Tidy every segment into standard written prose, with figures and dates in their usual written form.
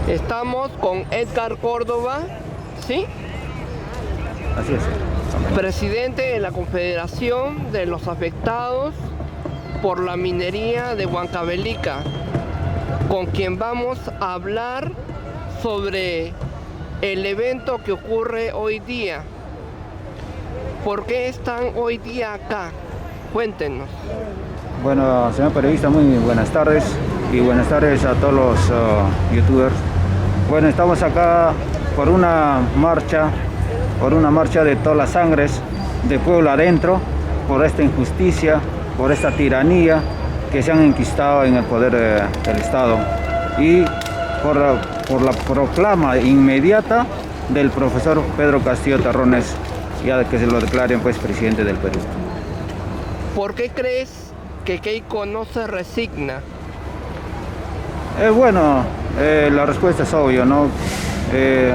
Estamos con Edgar Córdoba, ¿sí? Así es. Presidente de la Confederación de los Afectados por la Minería de Huancavelica, con quien vamos a hablar sobre el evento que ocurre hoy día. ¿Por qué están hoy día acá? Cuéntenos. Bueno, señor periodista, muy buenas tardes y buenas tardes a todos los youtubers. Bueno, estamos acá por una marcha de todas las sangres de pueblo adentro, por esta injusticia, por esta tiranía que se han enquistado en el poder del Estado y por la proclama inmediata del profesor Pedro Castillo Terrones, ya que se lo declaren pues presidente del Perú. ¿Por qué crees que Keiko no se resigna? La respuesta es obvia, ¿no?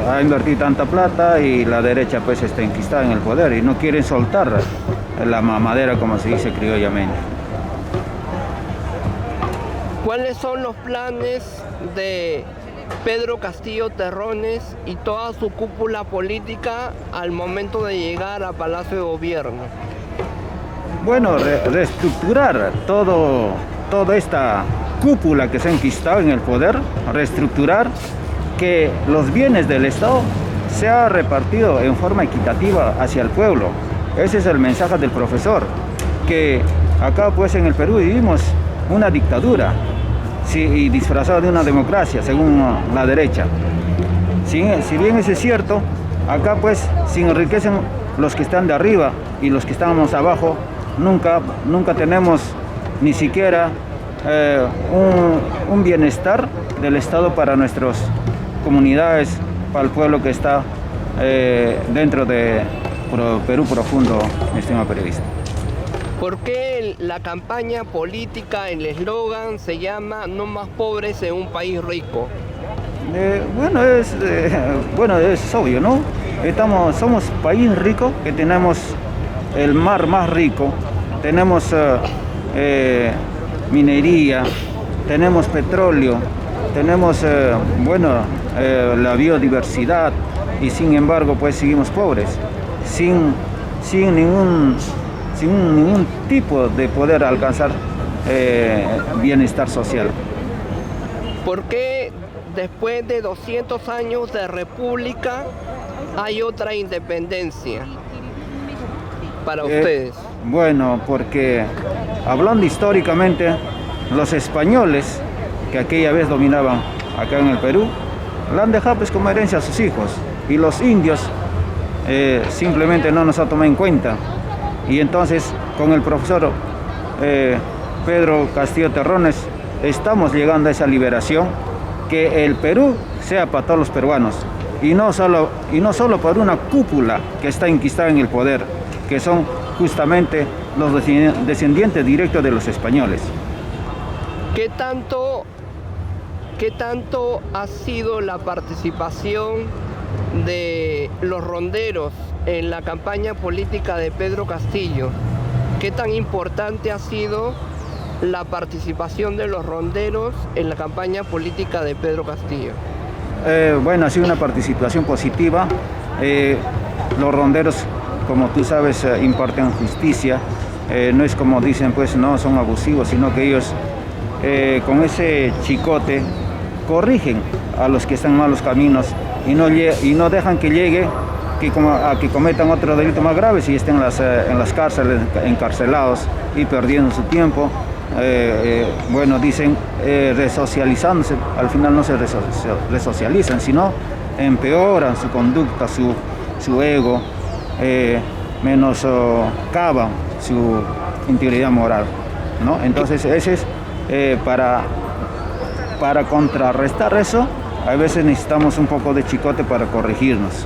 Ha invertido tanta plata y la derecha pues está enquistada en el poder y no quieren soltar la mamadera, como se dice criollamente. ¿Cuáles son los planes de Pedro Castillo Terrones y toda su cúpula política al momento de llegar a Palacio de Gobierno? Bueno, reestructurar toda esta cúpula que se ha enquistado en el poder, reestructurar que los bienes del Estado se ha repartido en forma equitativa hacia el pueblo. Ese es el mensaje del profesor, que acá pues en el Perú vivimos una dictadura, sí, y disfrazada de una democracia, según la derecha. Si bien eso es cierto, acá pues se enriquecen los que están de arriba y los que estamos abajo, nunca tenemos ni siquiera un bienestar del Estado para nuestras comunidades, para el pueblo que está dentro de Perú profundo, mi estimado periodista. ¿Por qué la campaña política, el eslogan se llama "No más pobres en un país rico"? Es obvio, ¿no? Somos país rico, que tenemos el mar más rico, tenemos minería, tenemos petróleo, tenemos la biodiversidad y sin embargo pues seguimos pobres, sin ningún tipo de poder alcanzar bienestar social. ¿Por qué después de 200 años de república hay otra independencia para ustedes? Bueno, porque hablando históricamente, los españoles que aquella vez dominaban acá en el Perú, la han dejado pues como herencia a sus hijos, y los indios simplemente no nos ha tomado en cuenta. Y entonces con el profesor Pedro Castillo Terrones estamos llegando a esa liberación, que el Perú sea para todos los peruanos y no solo por una cúpula que está enquistada en el poder, que son justamente los descendientes directos de los españoles. ¿Qué tanto ha sido la participación de los ronderos en la campaña política de Pedro Castillo? ¿Qué tan importante ha sido la participación de los ronderos en la campaña política de Pedro Castillo? Ha sido una participación positiva. Los ronderos, como tú sabes, imparten justicia. No es como dicen, pues no son abusivos, sino que ellos con ese chicote corrigen a los que están en malos caminos y no dejan que llegue a que cometan otro delito más grave y estén en las cárceles, encarcelados y perdiendo su tiempo. Dicen resocializándose, al final no se resocializan, sino empeoran su conducta, su ego, menoscaban su integridad moral, ¿no? Entonces ese es para contrarrestar eso, a veces necesitamos un poco de chicote para corregirnos.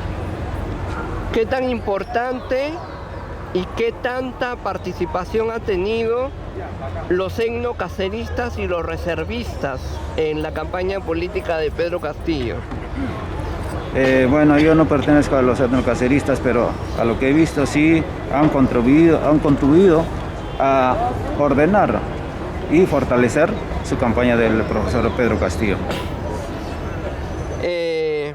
¿Qué tan importante y qué tanta participación ha tenido los etnocaceristas y los reservistas en la campaña política de Pedro Castillo? Yo no pertenezco a los etnocaceristas, pero a lo que he visto sí han contribuido a ordenar y fortalecer su campaña del profesor Pedro Castillo. Eh,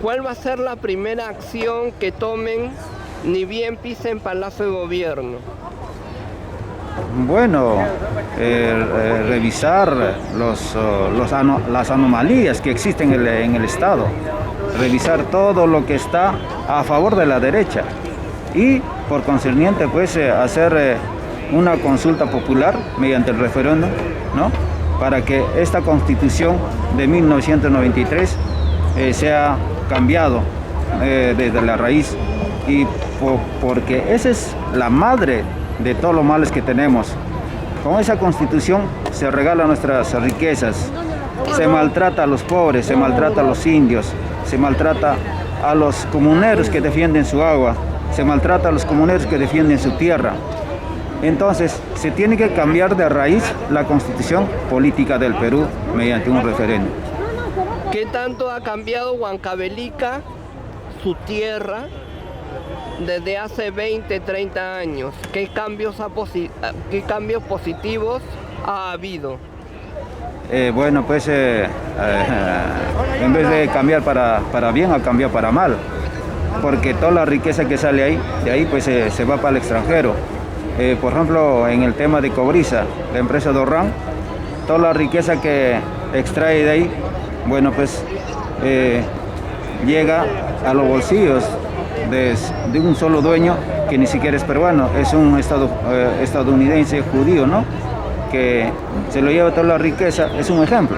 ¿Cuál va a ser la primera acción que tomen ni bien pisen Palacio de Gobierno? Bueno, revisar las anomalías que existen en el Estado, revisar todo lo que está a favor de la derecha y por concerniente pues hacer una consulta popular mediante el referéndum, ¿no? Para que esta Constitución de 1993 sea cambiado desde la raíz y porque esa es la madre de todos los males que tenemos. Con esa Constitución se regalan nuestras riquezas, se maltrata a los pobres, se maltrata a los indios, se maltrata a los comuneros que defienden su agua, se maltrata a los comuneros que defienden su tierra. Entonces, se tiene que cambiar de raíz la Constitución política del Perú mediante un referéndum. ¿Qué tanto ha cambiado Huancavelica, su tierra, desde hace 20, 30 años? ¿Qué cambios positivos ha habido? Bueno, pues en vez de cambiar para bien, ha cambiado para mal, porque toda la riqueza que sale de ahí pues se va para el extranjero. Por ejemplo, en el tema de Cobriza, la empresa Dorrán, toda la riqueza que extrae de ahí, bueno, pues llega a los bolsillos de un solo dueño que ni siquiera es peruano, es un estadounidense judío, ¿no? Que se lo lleva toda la riqueza, es un ejemplo.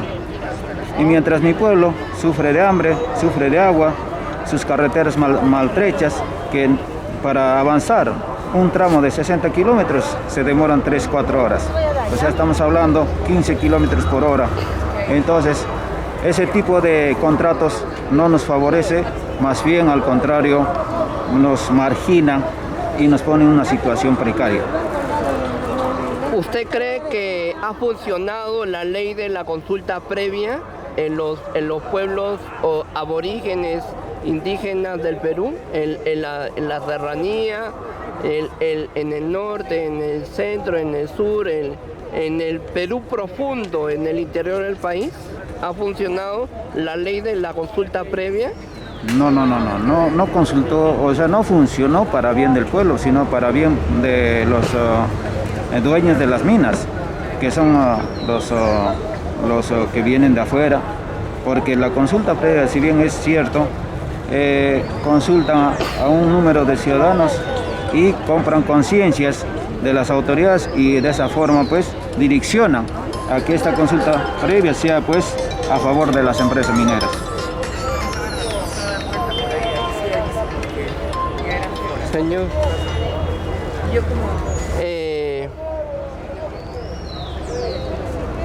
Y mientras mi pueblo sufre de hambre, sufre de agua, sus carreteras maltrechas, que para avanzar un tramo de 60 kilómetros se demoran 3-4 horas. O sea, estamos hablando 15 kilómetros por hora. Entonces, ese tipo de contratos no nos favorece, más bien al contrario, nos margina y nos pone en una situación precaria. ¿Usted cree que ha funcionado la ley de la consulta previa en los pueblos aborígenes indígenas del Perú, en la serranía, en el norte, en el centro, en el sur, en el Perú profundo, en el interior del país? ¿Ha funcionado la ley de la consulta previa? No consultó, o sea, no funcionó para bien del pueblo, sino para bien de los dueños de las minas, que son los que vienen de afuera, porque la consulta previa, si bien es cierto, consultan a un número de ciudadanos y compran conciencias de las autoridades y de esa forma pues direccionan a que esta consulta previa sea pues a favor de las empresas mineras. Señor,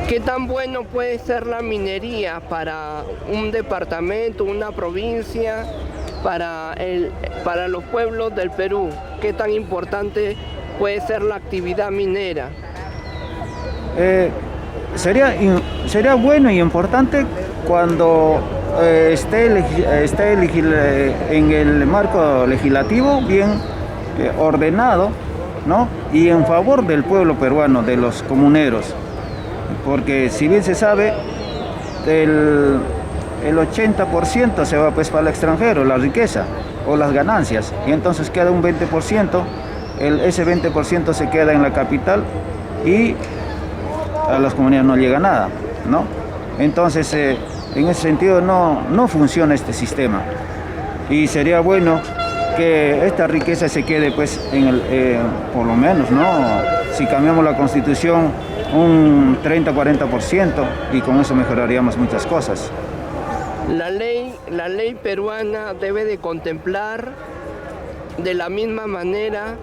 ¿qué tan bueno puede ser la minería para un departamento, una provincia, para los pueblos del Perú? ¿Qué tan importante puede ser la actividad minera? Sería bueno y importante cuando esté en el marco legislativo bien ordenado, ¿no? Y en favor del pueblo peruano, de los comuneros, porque si bien se sabe, el 80% se va pues para el extranjero, la riqueza o las ganancias, y entonces queda un 20%, ese 20% se queda en la capital y a las comunidades no llega nada, ¿no? Entonces, en ese sentido no funciona este sistema y sería bueno que esta riqueza se quede pues por lo menos, ¿no? Si cambiamos la Constitución un 30-40% y con eso mejoraríamos muchas cosas. La ley peruana debe de contemplar de la misma manera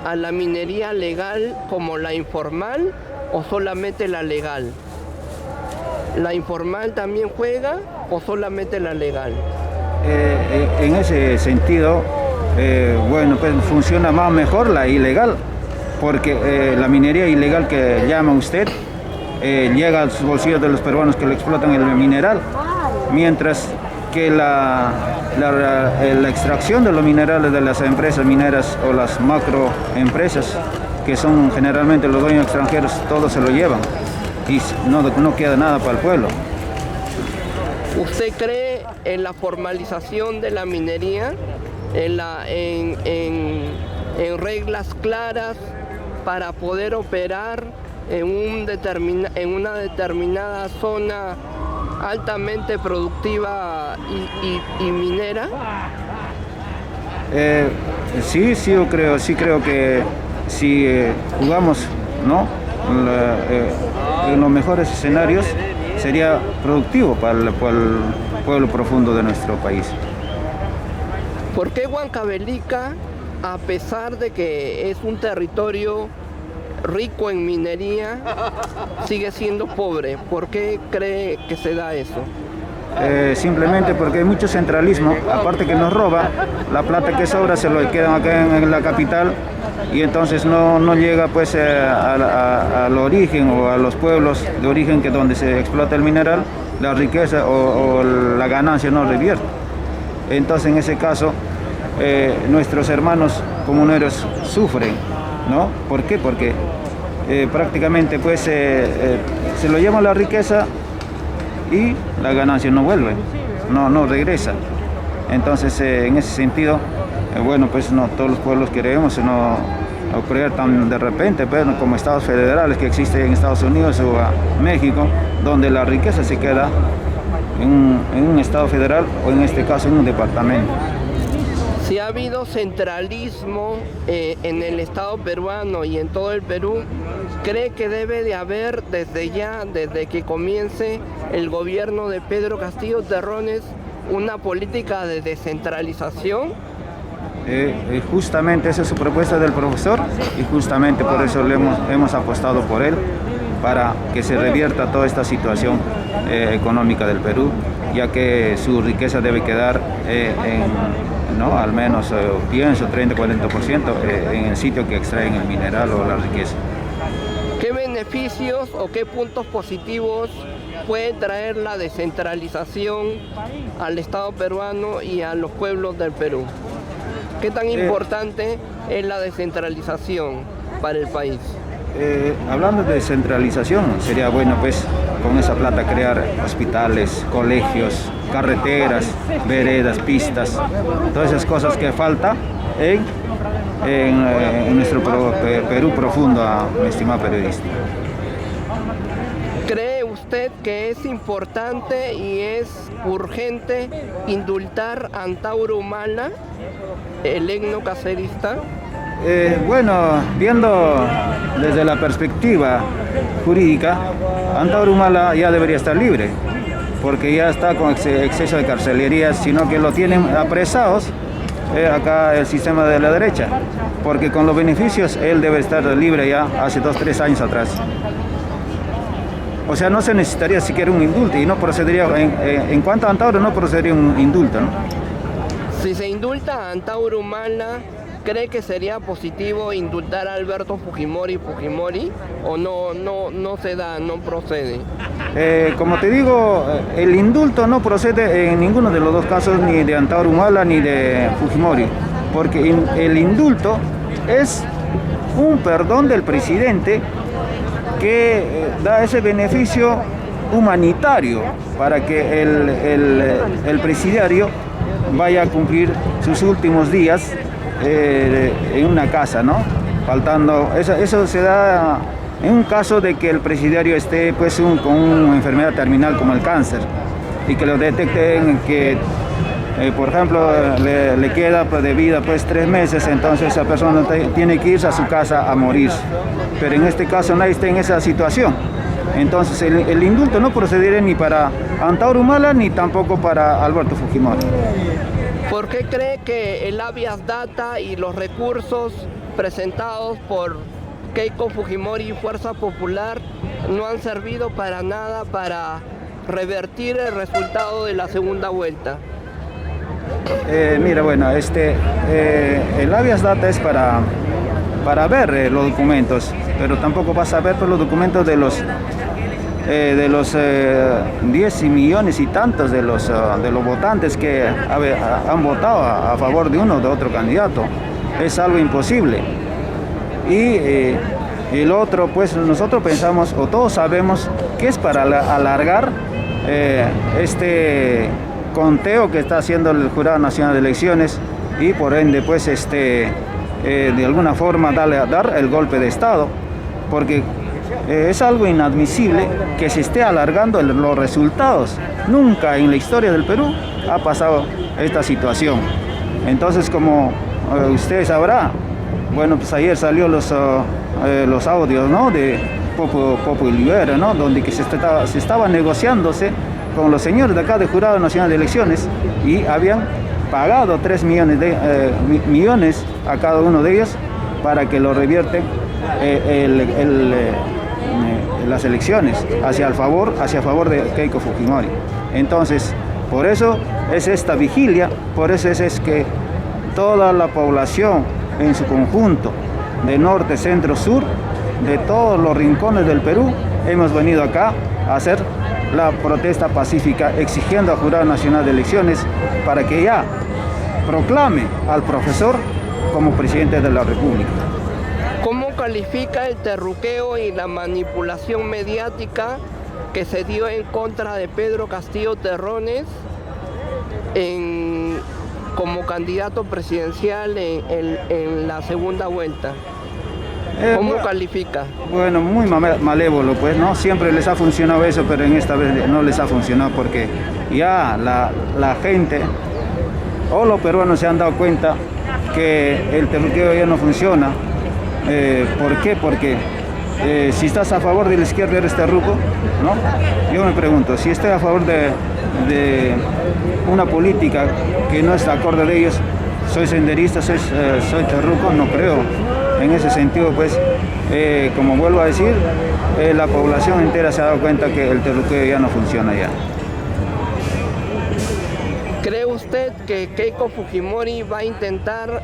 a la minería legal como la informal, o solamente la legal. ¿La informal también juega o solamente la legal? En ese sentido, bueno, pues funciona más mejor la ilegal, porque la minería ilegal que llama usted llega a los bolsillos de los peruanos que lo explotan el mineral, mientras que la extracción de los minerales de las empresas mineras o las macroempresas, que son generalmente los dueños extranjeros, todos se lo llevan y no queda nada para el pueblo. ¿Usted cree en la formalización de la minería, en reglas claras para poder operar en una determinada zona altamente productiva y minera? Sí, yo creo que si jugamos, ¿no?, en los mejores escenarios, sería productivo para el pueblo profundo de nuestro país. ¿Por qué Huancavelica, a pesar de que es un territorio rico en minería, sigue siendo pobre? ¿Por qué cree que se da eso? Simplemente porque hay mucho centralismo, aparte que nos roba, la plata que sobra se lo quedan acá en la capital, y entonces no llega pues al origen o a los pueblos de origen, que donde se explota el mineral, la riqueza o la ganancia no revierte. Entonces en ese caso nuestros hermanos comuneros sufren, ¿no? ¿Por qué? Porque prácticamente pues se lo llevan la riqueza y la ganancia no vuelve, no regresa. Entonces en ese sentido, bueno, pues no todos los pueblos queremos no ocurrir tan de repente, pero como estados federales que existen en Estados Unidos o México, donde la riqueza se queda en un estado federal, o en este caso en un departamento. Si ha habido centralismo en el Estado peruano y en todo el Perú, ¿cree que debe de haber desde que comience el gobierno de Pedro Castillo Terrones, una política de descentralización? Justamente esa es su propuesta del profesor, y justamente por eso hemos apostado por él, para que se revierta toda esta situación económica del Perú, ya que su riqueza debe quedar ¿no?, al menos pienso 30-40% en el sitio que extraen el mineral o la riqueza. ¿Qué beneficios o qué puntos positivos puede traer la descentralización al Estado peruano y a los pueblos del Perú? ¿Qué tan importante es la descentralización para el país? Hablando de descentralización, sería bueno pues con esa plata crear hospitales, colegios, carreteras, veredas, pistas, todas esas cosas que falta en nuestro Perú profundo, mi estimado periodista. ¿Cree usted que es importante y es urgente indultar a Antauro Humala, el etnocacerista? Bueno, viendo desde la perspectiva jurídica, Antauro Humala ya debería estar libre, porque ya está con exceso de carcelería, sino que lo tienen apresados acá el sistema de la derecha, porque con los beneficios él debe estar libre ya hace 2-3 años atrás. O sea, no se necesitaría siquiera un indulto, y no procedería, en cuanto a Antauro, no procedería un indulto, ¿no? Si se indulta a Antauro Humala, ¿cree que sería positivo indultar a Alberto Fujimori o no se da, no procede? Como te digo, el indulto no procede en ninguno de los dos casos, ni de Antauro Humala ni de Fujimori, porque el indulto es un perdón del presidente que da ese beneficio humanitario para que el presidiario vaya a cumplir sus últimos días en una casa, ¿no? Faltando, eso se da en un caso de que el presidiario esté pues con una enfermedad terminal como el cáncer, y que lo detecten que por ejemplo le queda de vida pues 3 meses, entonces esa persona tiene que irse a su casa a morir. Pero en este caso nadie está en esa situación. Entonces el indulto no procedería ni para Antauro Humala ni tampoco para Alberto Fujimori. ¿Por qué cree que el habeas data y los recursos presentados por Keiko Fujimori y Fuerza Popular no han servido para nada para revertir el resultado de la segunda vuelta? Mira, bueno, el habeas data es para ver los documentos, pero tampoco vas a ver por los documentos de los 10 millones y tantos de los votantes que han votado a favor de uno o de otro candidato. Es algo imposible. Y el otro, pues nosotros pensamos, o todos sabemos, que es para alargar este conteo que está haciendo el Jurado Nacional de Elecciones y por ende pues de alguna forma dar el golpe de Estado, porque es algo inadmisible que se esté alargando los resultados. Nunca en la historia del Perú ha pasado esta situación. Entonces, como usted sabrá, bueno, pues ayer salió los audios, ¿no?, de Popo Olivera, ¿no?, donde que se estaba negociándose con los señores de acá del Jurado Nacional de Elecciones y habían pagado 3 millones a cada uno de ellos para que lo revierten las elecciones hacia favor de Keiko Fujimori. Entonces, por eso es esta vigilia, por eso es que toda la población en su conjunto, de norte, centro, sur, de todos los rincones del Perú, hemos venido acá a hacer la protesta pacífica exigiendo al Jurado Nacional de Elecciones para que ya proclame al profesor como presidente de la República. ¿Cómo califica el terruqueo y la manipulación mediática que se dio en contra de Pedro Castillo Terrones como candidato presidencial en la segunda vuelta? ¿Cómo califica? Bueno, muy malévolo, pues, ¿no? Siempre les ha funcionado eso, pero en esta vez no les ha funcionado porque ya la gente o los peruanos se han dado cuenta que el terruqueo ya no funciona. ¿Por qué? Porque si estás a favor de la izquierda eres terruco, ¿no? Yo me pregunto, si estoy a favor de una política que no está acorde de ellos, ¿soy senderista, soy terruco? No creo. En ese sentido, pues, como vuelvo a decir, la población entera se ha dado cuenta que el terruqueo ya no funciona ya. ¿Cree usted que Keiko Fujimori va a intentar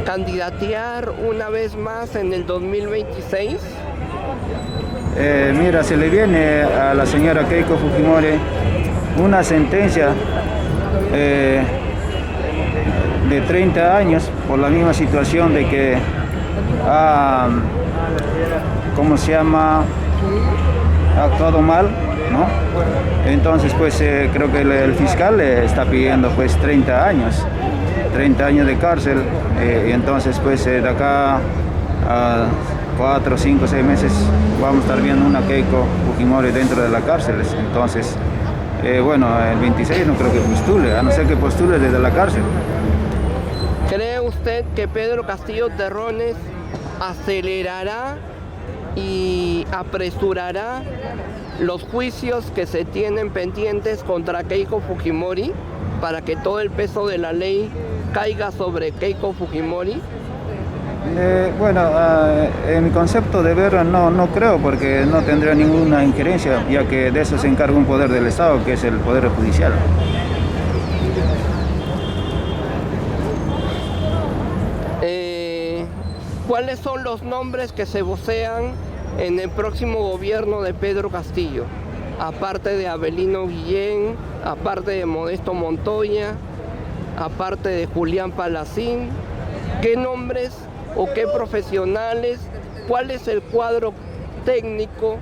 candidatear una vez más en el 2026? Mira, se le viene a la señora Keiko Fujimori una sentencia de 30 años por la misma situación de que ha actuado mal, ¿no? Entonces, pues creo que el fiscal le está pidiendo pues 30 años de cárcel, y entonces pues de acá a 4, 5, 6 meses vamos a estar viendo una Keiko Fujimori dentro de la cárcel. Entonces, bueno, el 26 no creo que postule, a no ser que postule desde la cárcel. ¿Cree usted que Pedro Castillo Terrones acelerará y apresurará los juicios que se tienen pendientes contra Keiko Fujimori para que todo el peso de la ley caiga sobre Keiko Fujimori? Bueno, en mi concepto de ver no creo, porque no tendría ninguna injerencia, ya que de eso se encarga un poder del Estado, que es el Poder Judicial. ¿Cuáles son los nombres que se vocean en el próximo gobierno de Pedro Castillo? Aparte de Avelino Guillén, aparte de Modesto Montoya, aparte de Julián Palacín, ¿qué nombres o qué profesionales, cuál es el cuadro técnico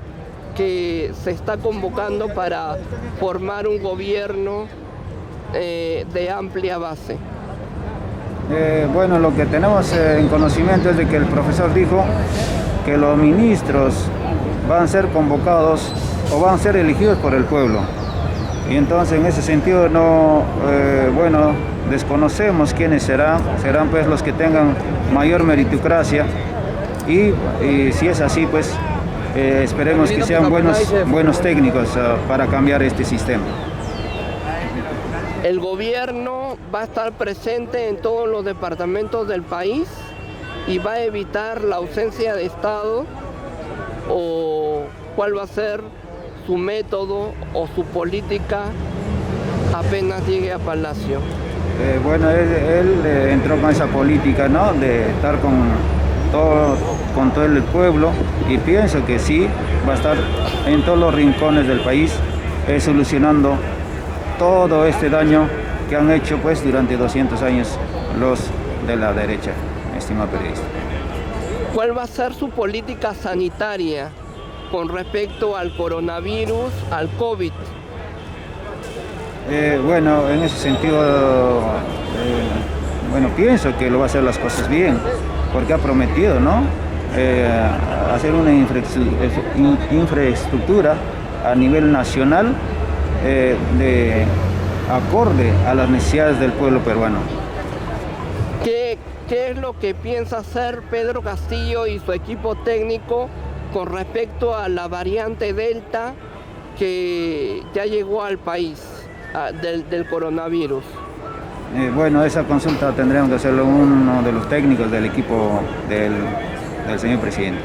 que se está convocando para formar un gobierno de amplia base? Bueno, lo que tenemos en conocimiento es de que el profesor dijo que los ministros van a ser convocados o van a ser elegidos por el pueblo. Y entonces en ese sentido bueno, desconocemos quiénes serán pues los que tengan mayor meritocracia y si es así pues esperemos que sean buenos técnicos para cambiar este sistema. ¿El gobierno va a estar presente en todos los departamentos del país y va a evitar la ausencia de Estado? ¿O cuál va a ser su método o su política apenas llegue a Palacio? Bueno, él entró con esa política, ¿no?, de estar con todo el pueblo, y pienso que sí, va a estar en todos los rincones del país solucionando todo este daño que han hecho pues durante 200 años los de la derecha, estimado periodista. ¿Cuál va a ser su política sanitaria con respecto al coronavirus, al COVID? Bueno, en ese sentido, bueno, pienso que lo va a hacer las cosas bien, porque ha prometido, ¿no? Hacer una infraestructura a nivel nacional de acorde a las necesidades del pueblo peruano. ¿Qué es lo que piensa hacer Pedro Castillo y su equipo técnico con respecto a la variante Delta que ya llegó al país del coronavirus? Bueno, esa consulta tendríamos que hacerlo uno de los técnicos del equipo del señor presidente.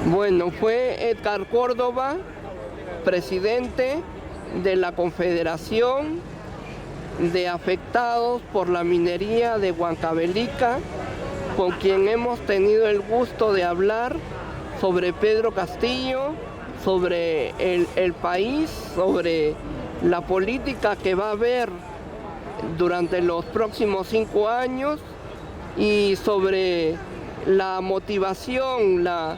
Bueno, fue Edgar Córdoba, presidente de la Confederación de Afectados por la Minería de Huancavelica, con quien hemos tenido el gusto de hablar sobre Pedro Castillo, sobre el país, sobre la política que va a haber durante los próximos 5 años y sobre la motivación, la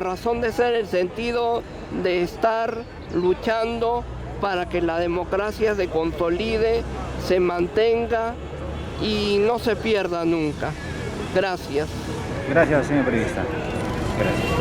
razón de ser, el sentido de estar luchando para que la democracia se consolide, se mantenga y no se pierda nunca. Gracias. Gracias, señor periodista. Gracias.